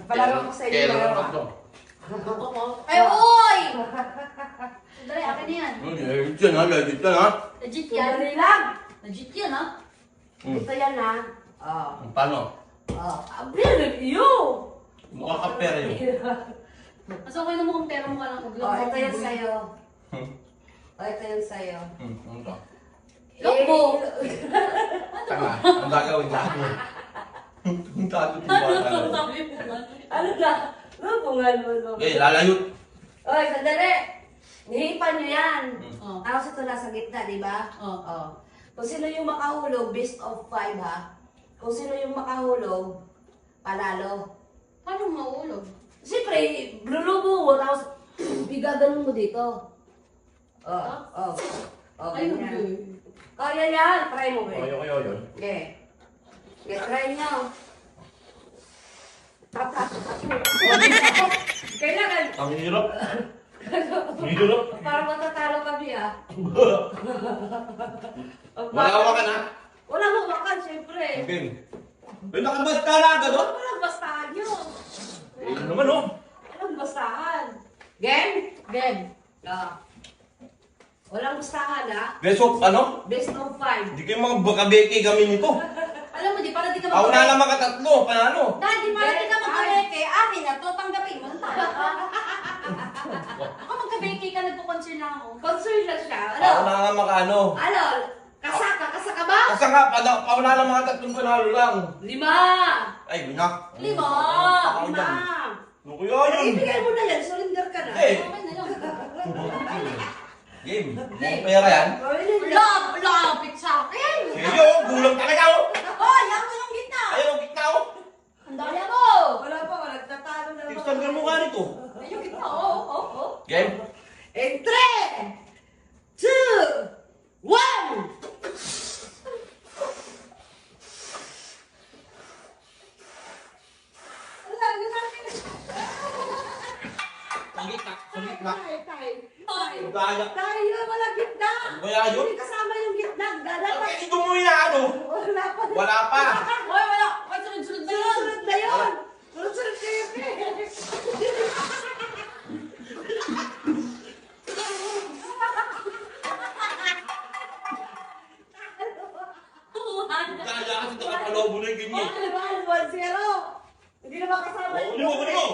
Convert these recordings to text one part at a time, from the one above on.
Palaro ko sa inyo. Kailan naman to? Ay, oy! Dali, akin na yan. Legit yan ha, legit yan ha. Legit yan. Dali lang. Legit yan, ha? Ito yan ha. Oh. Paano? Oh. Abrir, you! Mukha ka pera yun. Mas okay na mo kung pera mo ka lang. Oh, ito yan sa'yo. Oh, ito yan sa'yo. Ano to? Lokbo! Tanga, ang gagawin natin. Ang tagot yung bata. Sabi mo nga. Ano na? Ano kung ano? Okay, lalayot. Oy, sandali! Nihipan nyo yan. Oh. Tapos ito nasa gitna, di ba? Oh. Oh. Kung sino yung makahulog, best of 5 ha. Kung sino yung makahulog, panalo. Paano maulog? Siyempre, lulubo mo, tapos igaganon mo dito. Oh, oh. Oh, Ay, ganyan. hindi. Kaya yan, try mo, be. Kayo yun. Okay. Okay, try nyo. Kailangan, Ang hirap. Ang hirap. para matatalo kami ah. Wala hawakan ha? Wala mawakan, siyempre. Okay. May nakabasta na gano'n? Walang bastahan yun. Eh, ano naman oh. Walang bastahan. Game? Game. Ah. Walang bastahan ah. Best of ano? Best of 5. Hindi kayo mga bakabeke kami nito. Alam mo, di para di ka Ako na lang makatatlo. Paano? Daddy, para di ka magkabeke. Akin na to, tanggapin mo na. Ako magkabeke ka, nagpo-concern lang ako. Concern na siya. Ako Ano? na lang makaano. Ano? Kasaka ba? Kasi nga, ako na lang makatatlong panalo lang. 5. Ay, binak. 5. Ako 5. dyan. Ano kaya yun? Ibigay mo na yan, surrender ka na. Eh. Okay na lang. Game. May pera yan. Lapit sa akin. Seryo, gulang talaga oh. Hoy, ako yung gitna. Ayaw, gitna oh. Ang dami mo. Wala pa, wala nagtatalo na naman. Textan ka mo nga nito. Ay, yung gitna. Oh. Game. In 3, 2, 1. Ang gitna. Ang gitna. Ay. Ang gaya. Tayo, wala gitna. Ano kaya yun? Hindi kasama yung gitna. Ang Dapat. ito mo yung ano. Wala pa. Wala pa. Hoy, wala. Hoy, sunod-sunod na yun. Sunod na yun. Sunod kayo. Ang gaya kasi nakapalobo na yung ganyan. 1-0. Hindi naman kasama yung Kunin mo, kunin mo.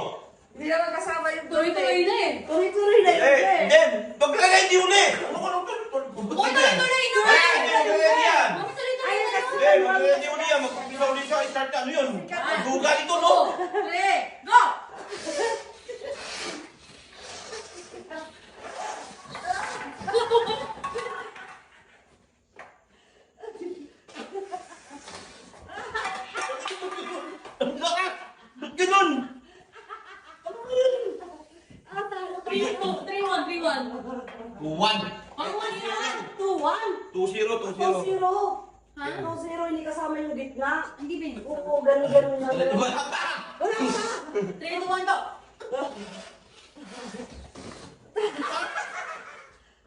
Hindi naman kasama yung Tuloy-tuloy na eh. Tuloy-tuloy na yun. Eh, hindi. Pagkalagay di uli. Ano ka nung Oh, tuloy-tuloy na. Eh, hindi magkalagay yan. Bakit tuloy-tuloy Ayun na kasi. yun? Eh, magkalagay di uli yan. Magpapilaw ulit siya. Start ano yun. Ang duga nito, no? Three, go! Ang lakas. Ba't ganun? 3-1, 3-1. 2-1. Ang one yan. 2-1. 2-0, 2-0. 2-0. Ha? 2-0, hindi kasama yung gitna. Hindi ba yun? Oo, ganun-ganun na. Wala pa. Wala pa. 3-2-1 go!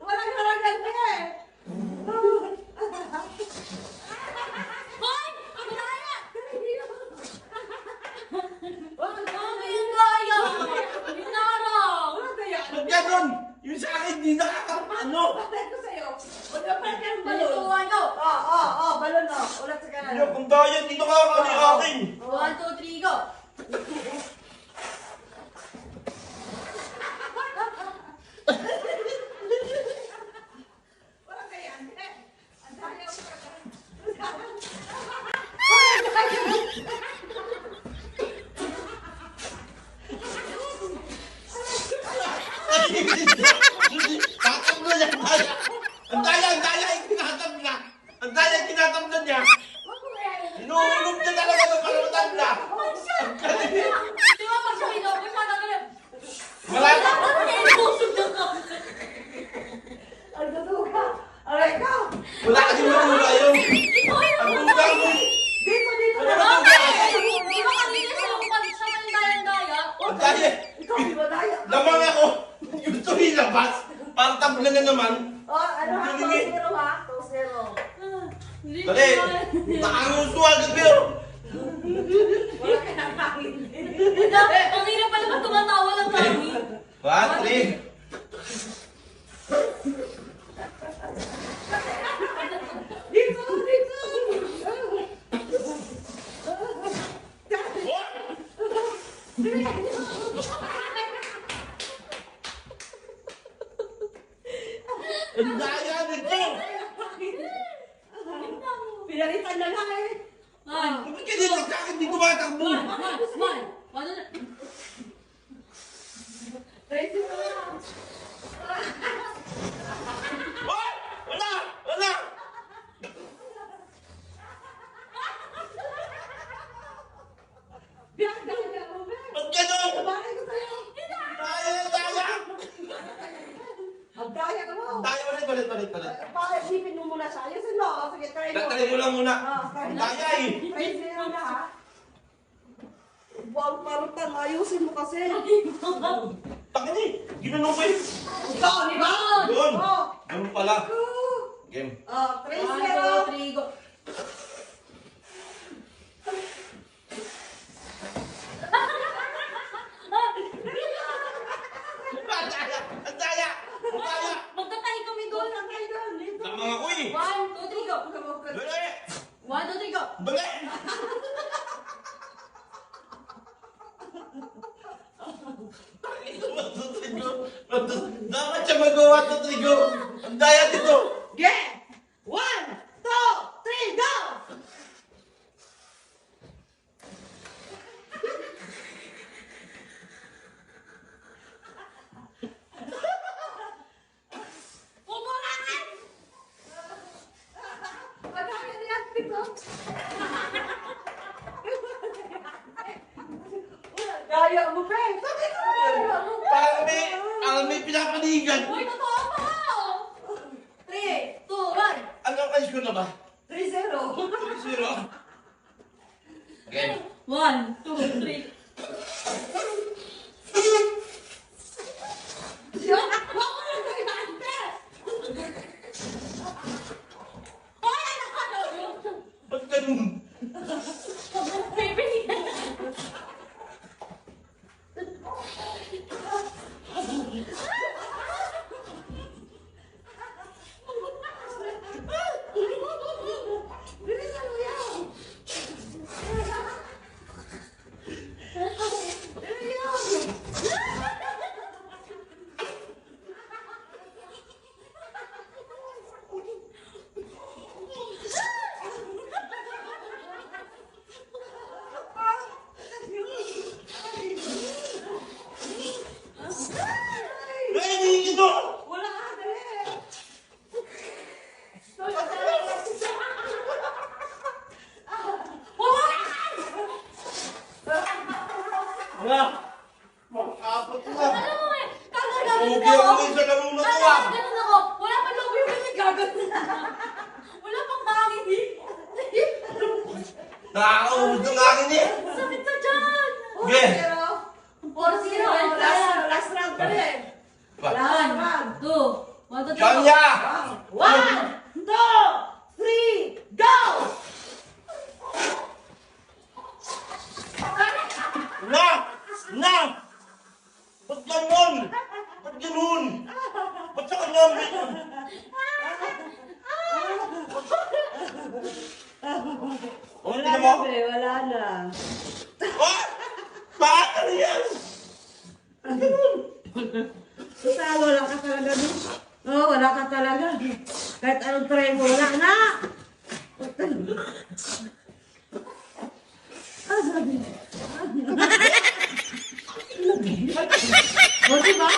Walang haragan na eh. Hoy! Ang daya! Wala Ano yung daya? Inarang! kaya. Ba't ganun? Yung sa akin, di nakakapano. Bakit ko sa'yo? Wala pa kang balon. 3-2-1 go! Balon o. Ulat sa kanan. Hindi, kung daya, di nakakali akin. 1, 2, 3 go! Wala kaya. Ang daya ko. Tatabla niya, ang daya. Ang daya, ang daya, yung tinatabla. Ang daya, yung tinatabla niya. Inuulog niya talaga ng kalutan na. Di ba pag siya kinoko siya na ganun? Wala pa. Ano niya inusog na ka? Ang duduga. Aray ka. Wala kasi manuga yun. Ang duga mo. Dito. Ano na. ba duga? Di ba kanina siya kung siya man daya-daya? Ang daya. Ikaw, di ba daya? Lamang ako. Gusto ilabas. Parang tabla na naman. Ano ha? Hindi. 2-0 ha? 2-0. Hindi Dali. ko kaya. Nakangusto agad pero. Wala ka nang hangin. Ang hirap pala pag tumatawa lang hangin. 1, 3. Dito, dito. Ang daya nito! Pinalitan na lang eh. One. Bakit ka dito? Bakit di tumatakbo? One. Tracy mo lang. Hoy! Wala! Wala! Biyak, daya mo, Bek. Ba't ganun? Sabay ko sa'yo. Daya! Daya! Ang daya ka mo. Daya ulit. Isipin mo muna siya. Ayusin mo. Sige, try mo. Try mo lang muna. Try Ang mo. daya eh. Tracy mo na ha. Buwag parutan. Ayusin mo kasi. Takin eh. Ginanong ko eh. Ikaw, di ba? Yun. Oh. Ganun pala. Game. Oh, 3-0. 1, 2, 3, go. Ang daya! Ang daya! Ang daya! Magtatay kami doon. Tama nga ko eh. 1, 2, 3, go. Dali! 1, 2, 3, go. Dali! Dapat siya magawa ito, Trigo. Ang daya dito. Game! 1, 2, 3, go! Pumulangan! Madami na yan, Tito. Daya mo, Pe. Sabi ko, daya mo. Parang may pinapanigan. Uy, totoo pa! 3, 2, 1. Ano ang ko na ba? 3-0. 0. Game. 1, 2, 3. Yan. Wag mo na ganyan, Pe. Hoy, anak ka doon! Ba't ganun? Baby! Bilisan mo yan. Ay, ito! Wala ka, dali. Wala. Apat na. Alam mo eh, kagagalit Ubi ako sa laro na to ah. Ganun ako. Wala pa loob yung kasi gagawin na. Wala pang hangin eh. Nakakaubod ng akin eh. Sakit sa tiyan. Okay. 4-0. Last round pa rin. Pa. 1, 2, 1, 2, 3. Kanya! 1, 2, 3, go! Na! Na! Ba't ganun? Ba't ganun? Ba't sa kanya? Wala na, Pe. Wala na. Oh! Paano yan? Total, wala ka talaga doon. Oo, wala ka talaga. Kahit anong try mo, wala na. Ah, sabi. O, diba?